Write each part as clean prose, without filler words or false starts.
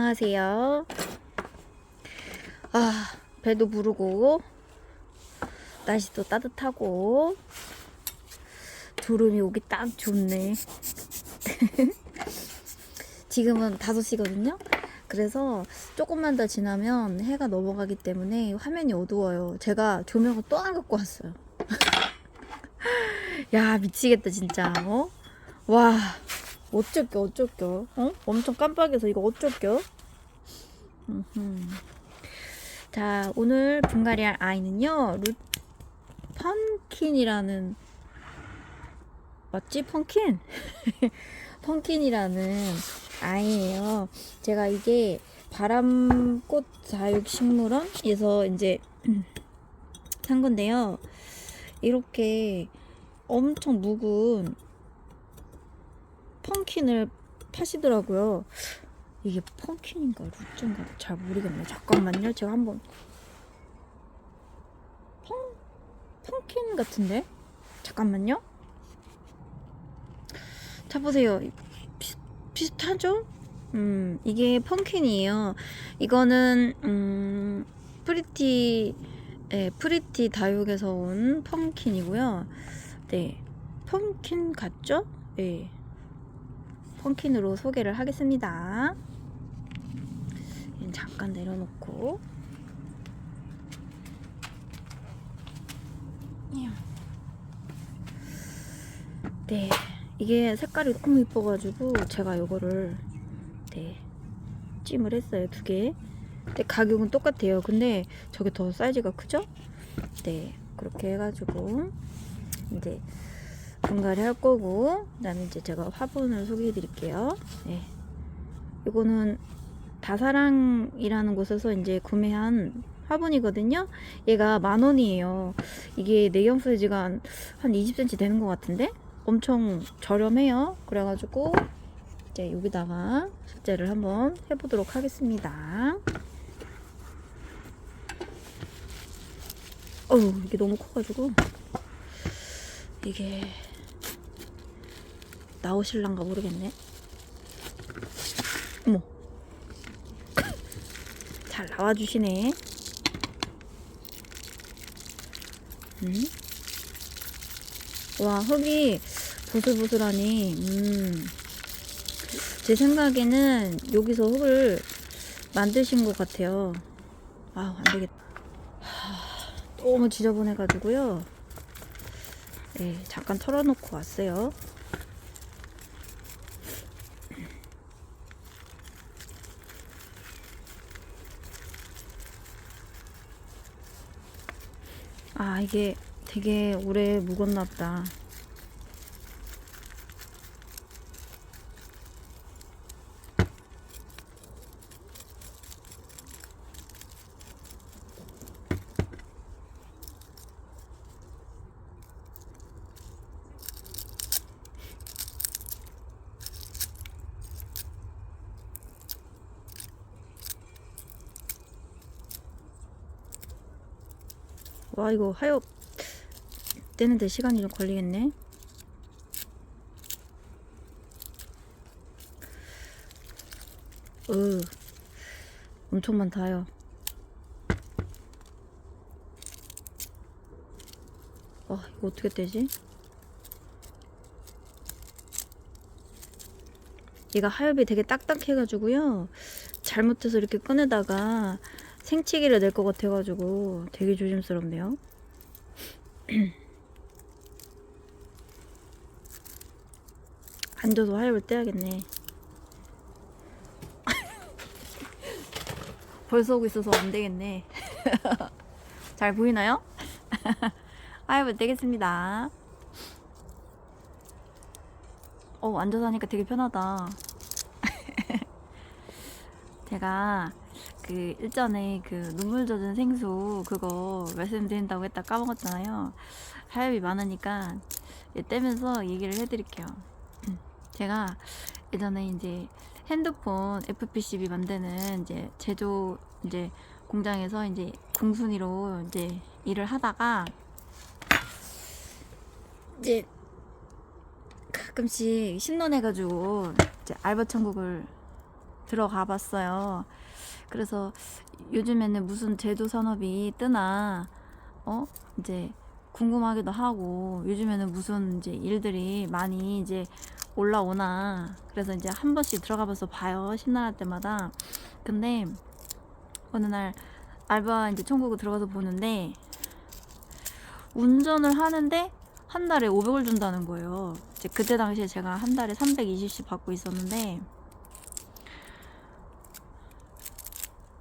안녕하세요. 배도 부르고 날씨도 따뜻하고 졸음이 오기 딱 좋네. 지금은 5시거든요. 그래서 조금만 더 지나면 해가 넘어가기 때문에 화면이 어두워요. 제가 조명을 또 안 갖고 왔어요. 야, 미치겠다 진짜. 와, 어쩔겨. 엄청 깜빡해서 이거 어쩔겨. 자, 오늘 분갈이 할 아이는요, 펀킨이라는, 맞지? 펀킨? 펀킨이라는 아이예요. 제가 이게 바람꽃 다육식물원에서 이제 산 건데요. 이렇게 엄청 묵은 펀킨을 파시더라고요. 이게 펀킨인가 루트인가 잘 모르겠네요. 잠깐만요. 제가 한번 펀킨 같은데? 잠깐만요. 자, 보세요. 비슷하죠? 이게 펀킨이에요. 이거는 프리티 다육에서 온 펀킨이고요. 네, 펀킨 같죠? 네, 펀킨으로 소개를 하겠습니다. 잠깐 내려놓고. 네, 이게 색깔이 너무 이뻐가지고 제가 이거를 찜을 했어요. 2개. 근데 가격은 똑같아요. 근데 저게 더 사이즈가 크죠? 네, 그렇게 해가지고 이제 분갈이 할 거고, 그다음에 이제 제가 화분을 소개해 드릴게요. 네, 이거는 다사랑이라는 곳에서 이제 구매한 화분이거든요. 얘가 10,000원이에요. 이게 내경 사이즈가 한 20cm 되는 것 같은데 엄청 저렴해요. 그래가지고 이제 여기다가 식재를 한번 해보도록 하겠습니다. 이게 너무 커가지고 이게 나오실란가 모르겠네. 어머, 잘 나와주시네. 와, 흙이 보슬보슬하니. 제 생각에는 여기서 흙을 만드신 것 같아요. 안되겠다. 너무 지저분해가지고요. 네, 잠깐 털어놓고 왔어요. 이게 되게 오래 묵었나 보다. 와, 이거 하엽 떼는데 시간이 좀 걸리겠네. 엄청 많다요. 이거 어떻게 떼지? 얘가 하엽이 되게 딱딱해가지고요. 잘못해서 이렇게 꺼내다가 생치기를 낼 것 같아가지고 되게 조심스럽네요. 앉아서 하엽을 떼야겠네. 벌써 오고 있어서 안 되겠네. 잘 보이나요? 하엽을 떼겠습니다. 앉아서 하니까 되게 편하다. 제가 그 일전에 그 눈물 젖은 생수 그거 말씀드린다고 했다 까먹었잖아요. 하엽이 많으니까 떼면서 얘기를 해드릴게요. 제가 예전에 이제 핸드폰 FPCB 만드는 이제 제조 이제 공장에서 이제 공순이로 이제 일을 하다가 이제 가끔씩 신론해가지고 이제 알바 천국을 들어가 봤어요. 그래서 요즘에는 무슨 제조 산업이 뜨나 이제 궁금하기도 하고, 요즘에는 무슨 이제 일들이 많이 이제 올라오나, 그래서 이제 한 번씩 들어가 봐서 봐요, 신나할 때마다. 근데 어느 날 알바 이제 천국에 들어가서 보는데, 운전을 하는데 한 달에 500을 준다는 거예요. 이제 그때 당시에 제가 한 달에 320씩 받고 있었는데,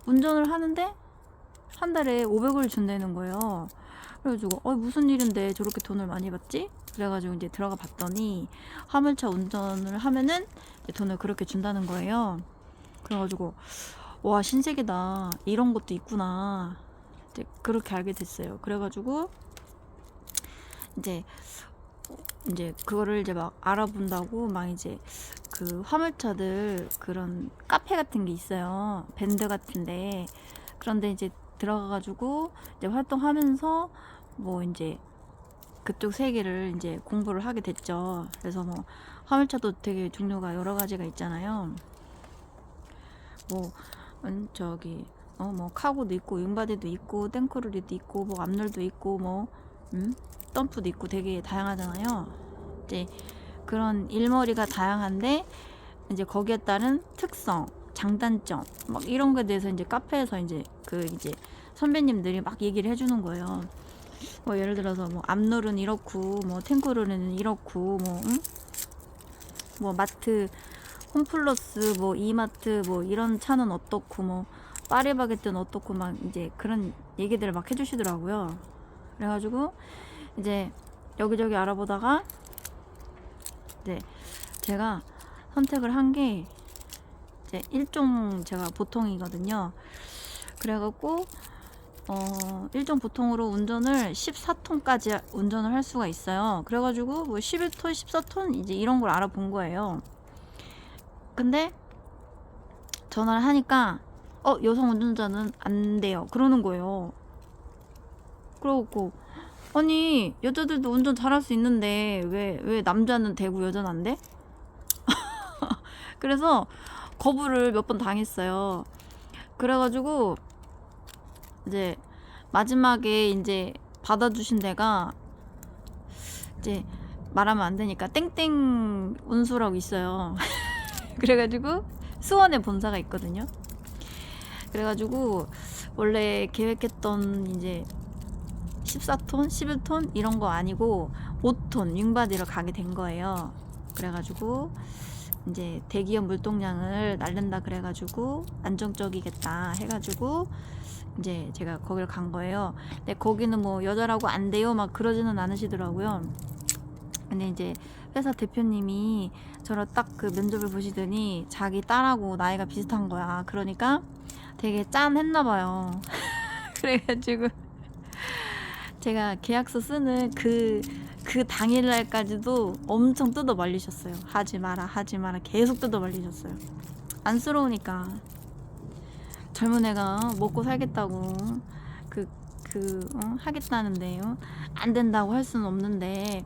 운전을 하는데 한 달에 500을 준다는 거예요. 그래가지고 무슨 일인데 저렇게 돈을 많이 받지? 그래가지고 이제 들어가 봤더니 화물차 운전을 하면은 돈을 그렇게 준다는 거예요. 그래가지고 와, 신세계다, 이런 것도 있구나, 이제 그렇게 알게 됐어요. 그래가지고 이제 그거를 이제 막 알아본다고 막 이제 그 화물차들 그런 카페 같은 게 있어요, 밴드 같은데. 그런데 이제 들어가가지고 이제 활동하면서 뭐 이제 그쪽 세계를 이제 공부를 하게 됐죠. 그래서 뭐 화물차도 되게 종류가 여러 가지가 있잖아요. 뭐 저기 뭐 카고도 있고, 윙바디도 있고, 탱크로리도 있고, 뭐 앞롤도 있고, 뭐 덤프도 있고, 되게 다양하잖아요. 이제 그런 일머리가 다양한데, 이제 거기에 따른 특성, 장단점 막 이런 거에 대해서 이제 카페에서 이제 이제 선배님들이 막 얘기를 해주는 거예요. 뭐 예를 들어서 뭐 앞롤은 이렇고, 뭐 탱크로리는 이렇고, 뭐 마트 홈플러스, 뭐 이마트, 뭐 이런 차는 어떻고, 뭐 파리바게뜨는 어떻고, 막 이제 그런 얘기들을 막 해주시더라고요. 그래가지고 이제 여기저기 알아보다가 이제 제가 선택을 한 게 이제 일종 제가 보통이거든요. 그래갖고 일종 보통으로 운전을 14톤까지 운전을 할 수가 있어요. 그래가지고 뭐 11톤, 14톤 이제 이런 걸 알아본 거예요. 근데 전화를 하니까 여성 운전자는 안 돼요, 그러는 거예요. 그러고 아니, 여자들도 운전 잘할 수 있는데 왜 남자는 되고 여자는 안 돼? 그래서 거부를 몇 번 당했어요. 그래가지고 이제 마지막에 이제 받아주신 데가 이제 말하면 안 되니까 땡땡 운수라고 있어요. 그래가지고 수원에 본사가 있거든요. 그래가지고 원래 계획했던 이제 14톤, 11톤 이런 거 아니고 5톤 윙바디로 가게 된 거예요. 그래가지고 이제 대기업 물동량을 날린다 그래가지고 안정적이겠다 해가지고 이제 제가 거기를 간 거예요. 근데 거기는 뭐 여자라고 안 돼요 막 그러지는 않으시더라고요. 근데 이제 회사 대표님이 저를 딱 그 면접을 보시더니 자기 딸하고 나이가 비슷한 거야. 그러니까 되게 짠했나 봐요. 그래가지고 제가 계약서 쓰는 그 당일날까지도 엄청 뜯어 말리셨어요. 하지 마라 계속 뜯어 말리셨어요. 안쓰러우니까. 젊은 애가 먹고 살겠다고 하겠다는데 안 된다고 할 수는 없는데,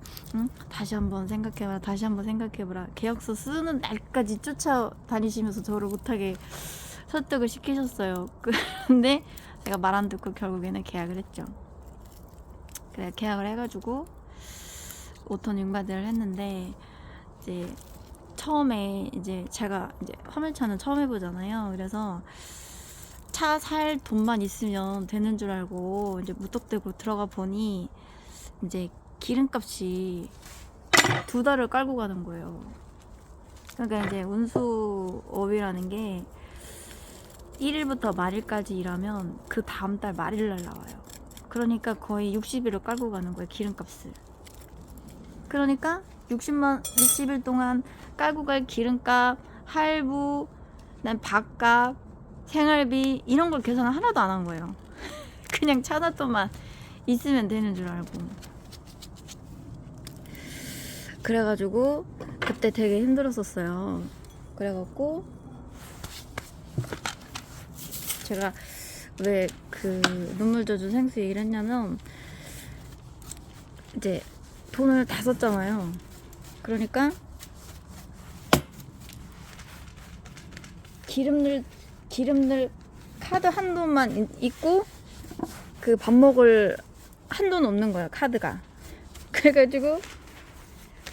다시 한번 생각해봐라. 계약서 쓰는 날까지 쫓아다니시면서 저를 못하게 설득을 시키셨어요. 근데 제가 말 안 듣고 결국에는 계약을 했죠. 그래, 계약을 해가지고 5톤 윙바디를 했는데, 이제 처음에 이제 제가 이제 화물차는 처음 해보잖아요. 그래서 차 살 돈만 있으면 되는 줄 알고 이제 무턱대고 들어가 보니 이제 기름값이 2달을 깔고 가는 거예요. 그러니까 이제 운수업이라는 게 1일부터 말일까지 일하면 그 다음 달 말일날 나와요. 그러니까 거의 60일을 깔고 가는 거예요, 기름값을. 그러니까 60일 동안 깔고 갈 기름값, 할부, 그다음 밥값, 생활비 이런 걸 계산 하나도 안 한 거예요. 그냥 차나또만 있으면 되는 줄 알고. 그래가지고 그때 되게 힘들었었어요. 그래갖고 제가 왜 그 눈물 젖은 생수 얘기를 했냐면, 이제 돈을 다 썼잖아요. 그러니까 기름 넣을 카드 한돈만 있고 그 밥 먹을 한돈 없는 거야, 카드가. 그래가지고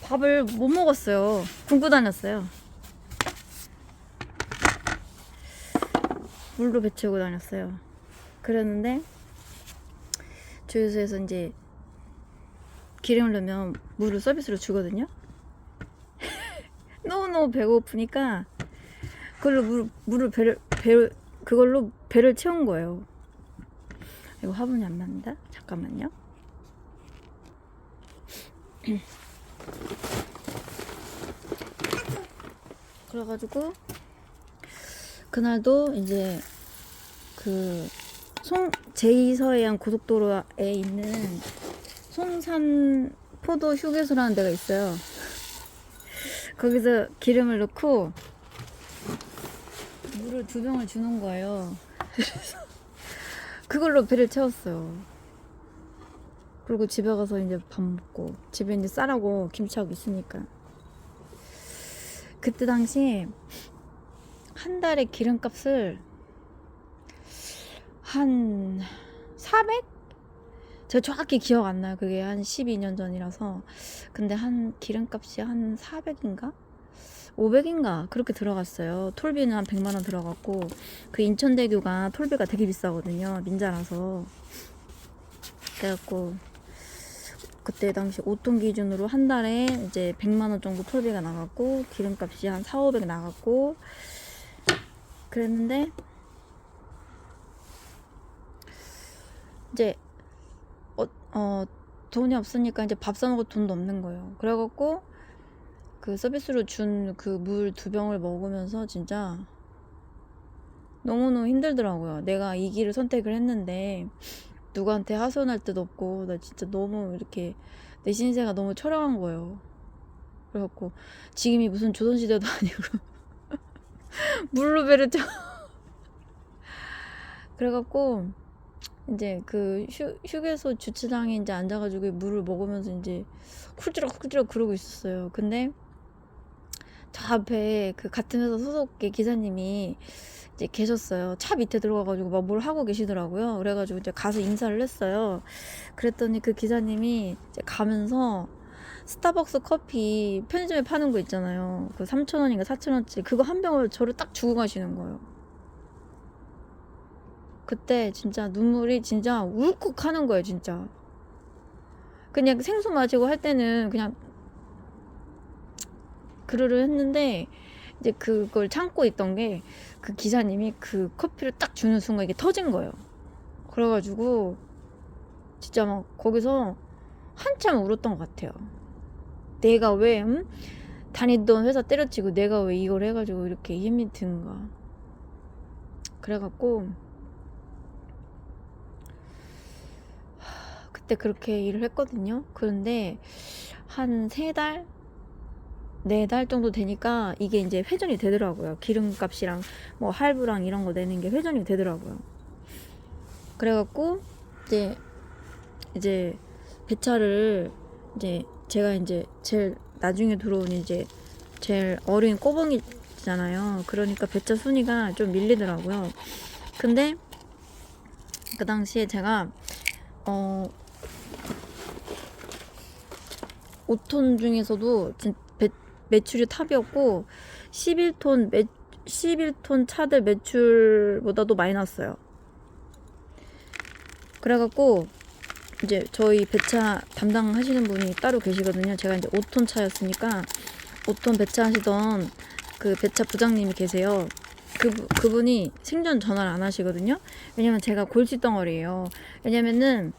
밥을 못 먹었어요. 굶고 다녔어요. 물로 배 채우고 다녔어요. 그랬는데 주유소에서 이제 기름을 넣으면 물을 서비스로 주거든요. 너무너무 배고프니까 그걸로 그걸로 배를 채운 거예요. 이거 화분이 안 맞는다? 잠깐만요. 그래가지고 그날도 이제 그 제2서해안 고속도로에 있는 송산 포도 휴게소라는 데가 있어요. 거기서 기름을 넣고 물을 2병을 주는 거예요. 그래서 그걸로 배를 채웠어요. 그리고 집에 가서 이제 밥 먹고, 집에 이제 쌀하고 김치하고 있으니까. 그때 당시 한 달에 기름값을 한 400? 제가 정확히 기억 안 나요. 그게 한 12년 전이라서. 근데 한 기름값이 한 400인가? 500인가? 그렇게 들어갔어요. 톨비는 한 100만원 들어갔고, 그 인천대교가 톨비가 되게 비싸거든요. 민자라서. 그래갖고 그때 당시 5톤 기준으로 한 달에 이제 100만원 정도 톨비가 나갔고, 기름값이 한 4, 500 나갔고, 그랬는데 이제 돈이 없으니까 이제 밥 사 먹을 돈도 없는 거예요. 그래갖고 그 서비스로 준 그 물 2병을 먹으면서 진짜 너무너무 힘들더라고요. 내가 이 길을 선택을 했는데 누구한테 하소연할 데도 없고, 나 진짜 너무 이렇게 내 신세가 너무 초라한 거예요. 그래갖고 지금이 무슨 조선시대도 아니고 물로 배를 쳐. 그래갖고 이제 그 휴게소 주차장에 이제 앉아가지고 물을 먹으면서 이제 쿨지럭 그러고 있었어요. 근데 저 앞에 그 같은 회사 소속의 기사님이 이제 계셨어요. 차 밑에 들어가가지고 막 뭘 하고 계시더라고요. 그래가지고 이제 가서 인사를 했어요. 그랬더니 그 기사님이 이제 가면서 스타벅스 커피 편의점에 파는 거 있잖아요. 그 3,000원인가 4,000원짜리 그거 한 병을 저를 딱 주고 가시는 거예요. 그때 진짜 눈물이 진짜 울컥 하는 거예요, 진짜. 그냥 생수 마시고 할 때는 그냥 그러려 했는데, 이제 그걸 참고 있던 게 그 기사님이 그 커피를 딱 주는 순간 이게 터진 거예요. 그래가지고 진짜 막 거기서 한참 울었던 것 같아요. 내가 왜 다니던 회사 때려치고 내가 왜 이걸 해가지고 이렇게 힘이 드는가. 그래갖고 그때 그렇게 일을 했거든요. 그런데 한 3달? 4달 정도 되니까 이게 이제 회전이 되더라고요. 기름값이랑 뭐 할부랑 이런 거 내는 게 회전이 되더라고요. 그래갖고 이제 배차를 이제 제가 이제 제일 나중에 들어온 이제 제일 어린 꼬봉이잖아요. 그러니까 배차 순위가 좀 밀리더라고요. 근데 그 당시에 제가 5톤 중에서도 매출이 탑이었고 11톤 차들 매출보다도 많이 났어요. 그래갖고 이제 저희 배차 담당하시는 분이 따로 계시거든요. 제가 이제 5톤 차였으니까 5톤 배차 하시던 그 배차 부장님이 계세요. 그분이 생전 전화를 안 하시거든요. 왜냐면 제가 골칫덩어리예요. 왜냐면은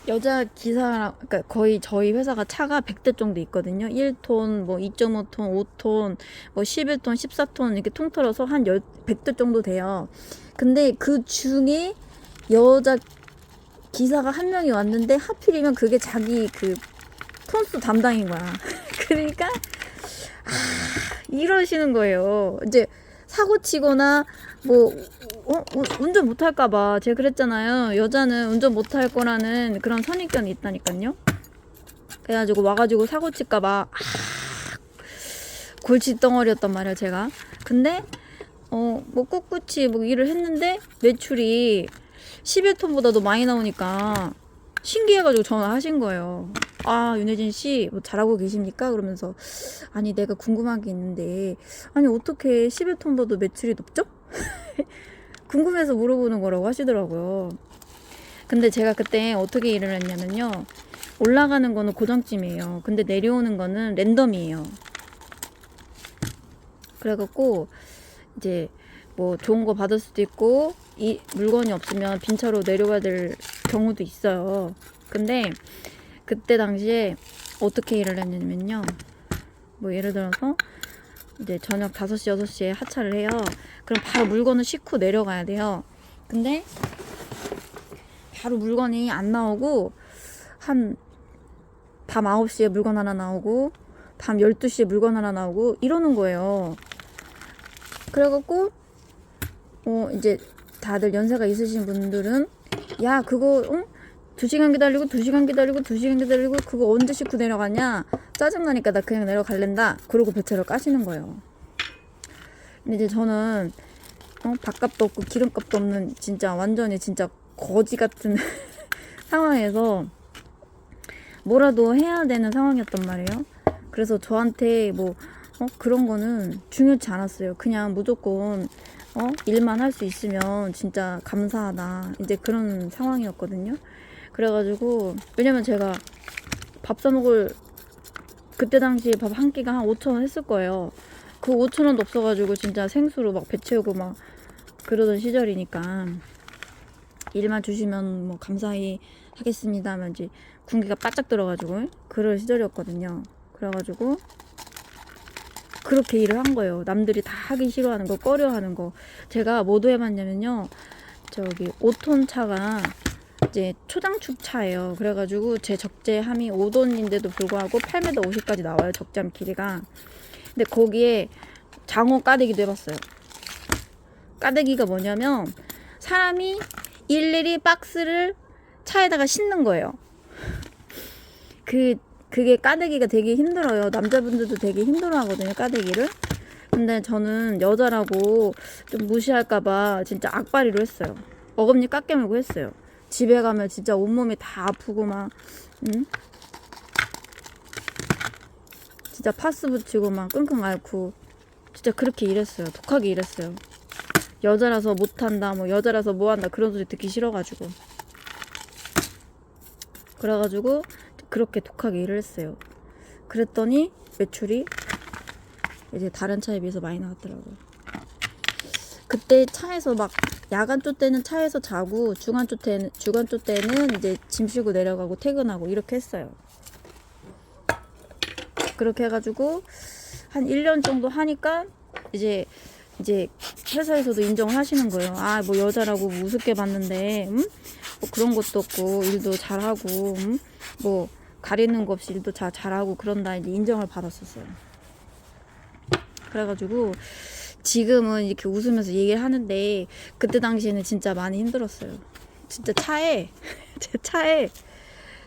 여자 기사랑, 그러니까 거의 저희 회사가 차가 100대 정도 있거든요. 1톤, 뭐 2.5톤, 5톤, 뭐 11톤, 14톤 이렇게 통틀어서 한 100대 정도 돼요. 근데 그 중에 여자 기사가 한 명이 왔는데 하필이면 그게 자기 그 톤수 담당인 거야. 그러니까 이러시는 거예요. 이제 사고 치거나 뭐 운전 못할까봐 제가 그랬잖아요. 여자는 운전 못할 거라는 그런 선입견이 있다니까요. 그래가지고 와가지고 사고 칠까봐 골칫덩어리였단 말이야 제가. 근데 뭐 꿋꿋이 뭐 일을 했는데 매출이 11톤보다도 많이 나오니까 신기해가지고 전화하신 거예요. 아, 윤혜진 씨, 뭐 잘하고 계십니까? 그러면서, 아니, 내가 궁금한 게 있는데, 아니, 어떻게 11톤보다 매출이 높죠? 궁금해서 물어보는 거라고 하시더라고요. 근데 제가 그때 어떻게 일을 했냐면요. 올라가는 거는 고정쯤이에요. 근데 내려오는 거는 랜덤이에요. 그래갖고, 이제, 뭐, 좋은 거 받을 수도 있고, 이 물건이 없으면 빈차로 내려와야 될 경우도 있어요. 근데, 그때 당시에 어떻게 일을 했냐면요. 뭐 예를 들어서 이제 저녁 5시, 6시에 하차를 해요. 그럼 바로 물건을 싣고 내려가야 돼요. 근데 바로 물건이 안 나오고 한 밤 9시에 물건 하나 나오고 밤 12시에 물건 하나 나오고 이러는 거예요. 그래갖고 이제 다들 연세가 있으신 분들은 야 그거 2시간 기다리고 2시간 기다리고 2시간 기다리고 그거 언제 싣고 내려가냐 짜증나니까 나 그냥 내려갈랜다 그러고 배차를 까시는 거예요. 근데 이제 저는 밥값도 없고 기름값도 없는 진짜 완전히 진짜 거지 같은 상황에서 뭐라도 해야 되는 상황이었단 말이에요. 그래서 저한테 뭐 그런 거는 중요치 않았어요. 그냥 무조건 일만 할 수 있으면 진짜 감사하다 이제 그런 상황이었거든요. 그래가지고 왜냐면 제가 밥 사 먹을 그때 당시에 밥 한 끼가 한 5,000원 했을 거예요. 그 5,000원도 없어가지고 진짜 생수로 막 배 채우고 막 그러던 시절이니까 일만 주시면 뭐 감사히 하겠습니다 하면 이제 군기가 바짝 들어가지고 그럴 시절이었거든요. 그래가지고 그렇게 일을 한 거예요. 남들이 다 하기 싫어하는 거 꺼려하는 거 제가 뭐도 해봤냐면요. 저기 5톤 차가 이제 초장축 차예요. 그래가지고 제 적재함이 5톤인데도 불구하고 8m 50까지 나와요. 적재함 길이가. 근데 거기에 장어 까대기도 해봤어요. 까대기가 뭐냐면 사람이 일일이 박스를 차에다가 싣는 거예요. 그게 까대기가 되게 힘들어요. 남자분들도 되게 힘들어 하거든요. 까대기를. 근데 저는 여자라고 좀 무시할까봐 진짜 악바리로 했어요. 어금니 깎여물고 했어요. 집에 가면 진짜 온몸이 다 아프고 막 진짜 파스 붙이고 막 끙끙 앓고 진짜 그렇게 일했어요. 독하게 일했어요. 여자라서 못한다 뭐 여자라서 뭐한다 그런 소리 듣기 싫어가지고 그래가지고 그렇게 독하게 일을 했어요. 그랬더니 매출이 이제 다른 차에 비해서 많이 나왔더라고요. 그때 차에서 막 야간조 때는 차에서 자고 주간조 때는 이제 짐 싣고 내려가고 퇴근하고 이렇게 했어요. 그렇게 해가지고 한 1년 정도 하니까 이제 회사에서도 인정을 하시는 거예요. 아, 뭐 여자라고 뭐 우습게 봤는데 뭐 그런 것도 없고 일도 잘하고 뭐 가리는 거 없이 일도 잘하고 그런다 이제 인정을 받았었어요. 그래가지고 지금은 이렇게 웃으면서 얘기를 하는데 그때 당시에는 진짜 많이 힘들었어요. 진짜 제 차에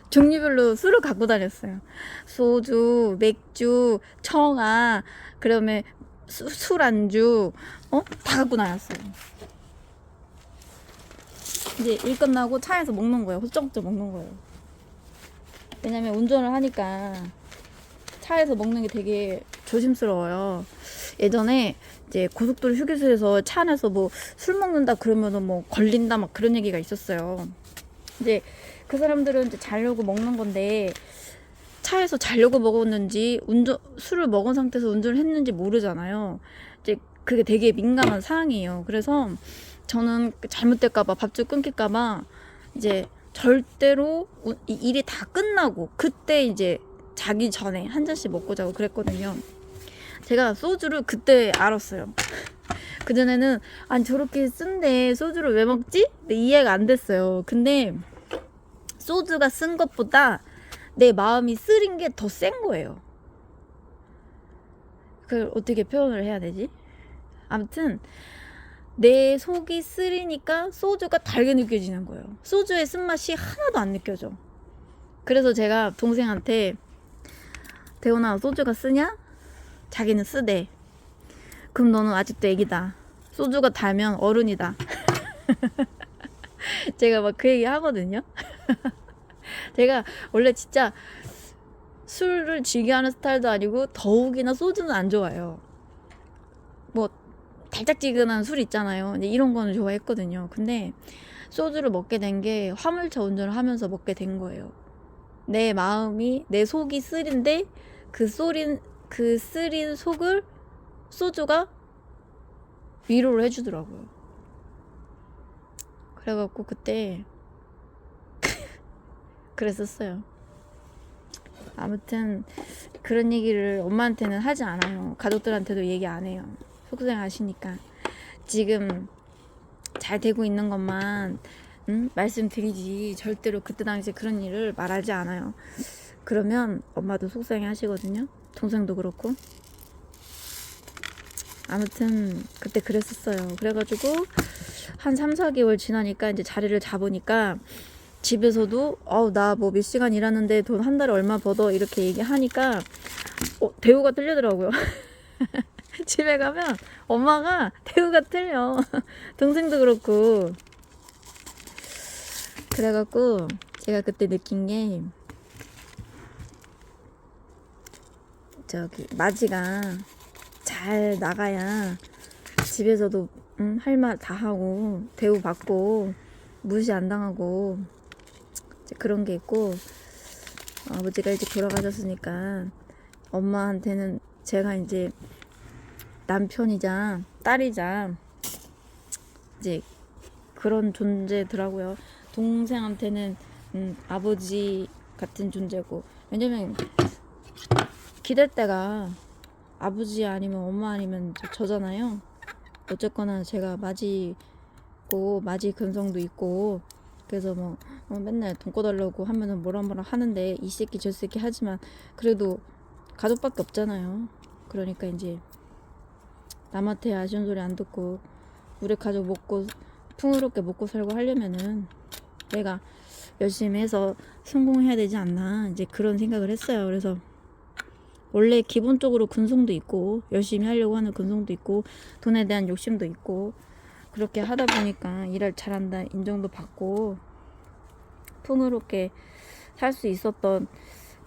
종류별로 술을 갖고 다녔어요. 소주, 맥주, 청아, 그러면 술안주, 다 갖고 다녔어요. 이제 일 끝나고 차에서 먹는 거예요. 호떡호떡 먹는 거예요. 왜냐면 운전을 하니까 차에서 먹는 게 되게 조심스러워요. 예전에 이제 고속도로 휴게소에서 차 안에서 뭐 술 먹는다 그러면은 뭐 걸린다 막 그런 얘기가 있었어요. 이제 그 사람들은 이제 자려고 먹는 건데 차에서 자려고 먹었는지 술을 먹은 상태에서 운전을 했는지 모르잖아요. 이제 그게 되게 민감한 사항이에요. 그래서 저는 잘못될까봐 밥줄 끊길까봐 이제 절대로 일이 다 끝나고 그때 이제 자기 전에 한 잔씩 먹고 자고 그랬거든요. 제가 소주를 그때 알았어요. 그전에는 아니 저렇게 쓴데 소주를 왜 먹지? 이해가 안 됐어요. 근데 소주가 쓴 것보다 내 마음이 쓰린 게 더 센 거예요. 그걸 어떻게 표현을 해야 되지? 아무튼 내 속이 쓰리니까 소주가 달게 느껴지는 거예요. 소주의 쓴맛이 하나도 안 느껴져. 그래서 제가 동생한테 대훈아 소주가 쓰냐? 자기는 쓰대. 그럼 너는 아직도 애기다. 소주가 달면 어른이다. 제가 막 그 얘기 하거든요. 제가 원래 진짜 술을 즐겨하는 스타일도 아니고 더욱이나 소주는 안 좋아해요. 뭐 달짝지근한 술 있잖아요. 근데 이런 거는 좋아했거든요. 근데 소주를 먹게 된 게 화물차 운전을 하면서 먹게 된 거예요. 내 마음이, 내 속이 쓰린데 그 쓰린 속을 소주가 위로를 해주더라고요. 그래갖고 그때 그랬었어요. 아무튼 그런 얘기를 엄마한테는 하지 않아요. 가족들한테도 얘기 안 해요. 속상하시니까. 지금 잘 되고 있는 것만 말씀드리지 절대로 그때 당시에 그런 일을 말하지 않아요. 그러면 엄마도 속상해 하시거든요. 동생도 그렇고. 아무튼 그때 그랬었어요. 그래가지고 한 3, 4개월 지나니까 이제 자리를 잡으니까 집에서도 나 뭐 몇 시간 일하는데 돈 한 달에 얼마 벌어 이렇게 얘기하니까 대우가 틀리더라고요. 집에 가면 엄마가 대우가 틀려. 동생도 그렇고. 그래갖고 제가 그때 느낀 게 마지가 잘 나가야 집에서도 할 말 다 하고 대우 받고 무시 안 당하고 그런 게 있고, 아버지가 이제 돌아가셨으니까 엄마한테는 제가 이제 남편이자 딸이자 이제 그런 존재더라고요. 동생한테는 아버지 같은 존재고. 왜냐면 기댈 때가 아버지 아니면 엄마 아니면 저잖아요. 어쨌거나 제가 맞이고 맞이 근성도 있고, 그래서 뭐 맨날 돈 꺼달라고 하면은 뭐라 하는데 이 새끼 저 새끼 하지만 그래도 가족밖에 없잖아요. 그러니까 이제 남한테 아쉬운 소리 안 듣고 우리 가족 먹고 풍요롭게 먹고 살고 하려면은 내가 열심히 해서 성공해야 되지 않나, 이제 그런 생각을 했어요. 그래서 원래 기본적으로 근성도 있고 열심히 하려고 하는 근성도 있고 돈에 대한 욕심도 있고, 그렇게 하다 보니까 일을 잘한다 인정도 받고 풍요롭게 살 수 있었던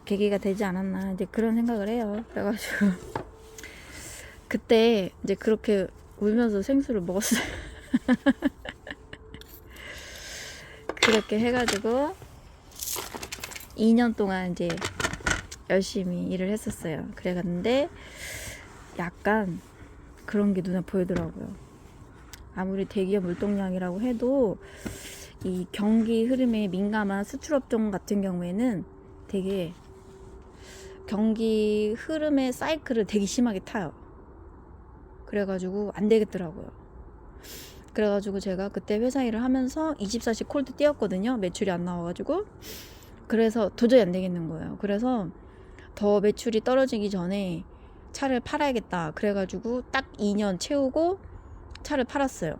계기가 되지 않았나, 이제 그런 생각을 해요. 그래가지고 그때 이제 그렇게 울면서 생수를 먹었어요. 그렇게 해가지고 2년 동안 이제 열심히 일을 했었어요. 그래갔는데 약간 그런 게 눈에 보이더라고요. 아무리 대기업 물동량이라고 해도 이 경기 흐름에 민감한 수출업종 같은 경우에는 되게 경기 흐름의 사이클을 되게 심하게 타요. 그래가지고 안 되겠더라고요. 그래가지고 제가 그때 회사 일을 하면서 24시 콜도 뛰었거든요. 매출이 안 나와가지고. 그래서 도저히 안 되겠는 거예요. 그래서 더 매출이 떨어지기 전에 차를 팔아야겠다. 그래가지고 딱 2년 채우고 차를 팔았어요.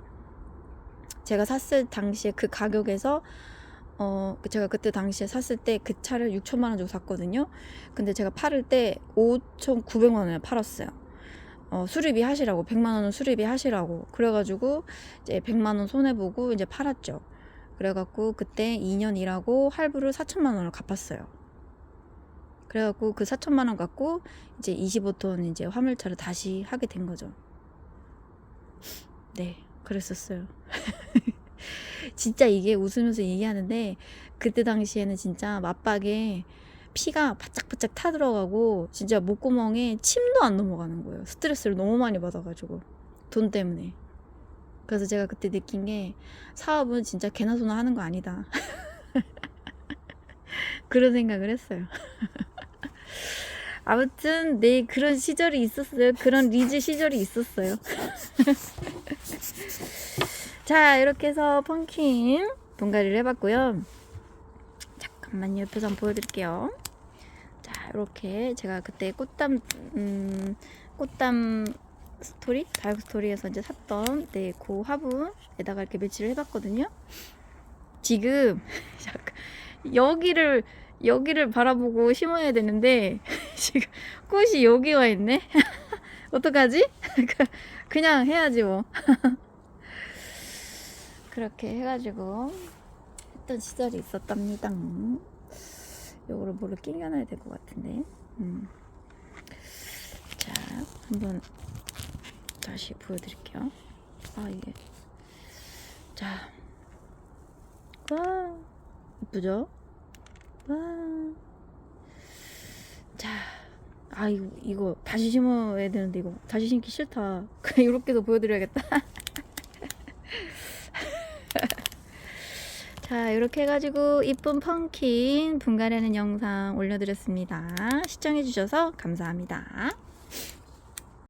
제가 샀을 당시에 그 가격에서 제가 그때 당시에 샀을 때 그 차를 6천만 원 주고 샀거든요. 근데 제가 팔을 때 5,900만 원에 팔았어요. 수리비 하시라고, 100만 원은 수리비 하시라고. 그래가지고 이제 100만 원 손해보고 이제 팔았죠. 그래갖고 그때 2년 일하고 할부를 4천만 원을 갚았어요. 그래갖고 그 4천만 원 갖고 이제 25톤 이제 화물차를 다시 하게 된 거죠. 네, 그랬었어요. 진짜 이게 웃으면서 얘기하는데 그때 당시에는 진짜 맞박에 피가 바짝바짝 타들어가고 진짜 목구멍에 침도 안 넘어가는 거예요. 스트레스를 너무 많이 받아가지고 돈 때문에. 그래서 제가 그때 느낀 게 사업은 진짜 개나 소나 하는 거 아니다. 그런 생각을 했어요. 아무튼 네, 그런 시절이 있었어요. 그런 리즈 시절이 있었어요. 자, 이렇게 해서 펌킨 분갈이를 해봤고요. 잠깐만요, 옆에서 한번 보여드릴게요. 자, 이렇게 제가 그때 꽃담 스토리, 다육 스토리에서 이제 샀던 그 화분에다가 이렇게 배치를 해봤거든요. 지금 여기를 바라보고 심어야 되는데 지금 꽃이 여기 와 있네. 어떡하지? 그냥 해야지 뭐. 그렇게 해가지고 했던 시절이 있었답니다. 요거를 뭐를 끼겨놔야 될 것 같은데. 자, 한번 다시 보여드릴게요. 아, 이게. 자. 와, 이쁘죠? 와. 자. 아, 이거 다시 심어야 되는데, 이거 다시 심기 싫다. 그냥 이렇게도 보여드려야겠다. 자, 이렇게 해가지고 이쁜 펌킨 분갈이하는 영상 올려드렸습니다. 시청해주셔서 감사합니다.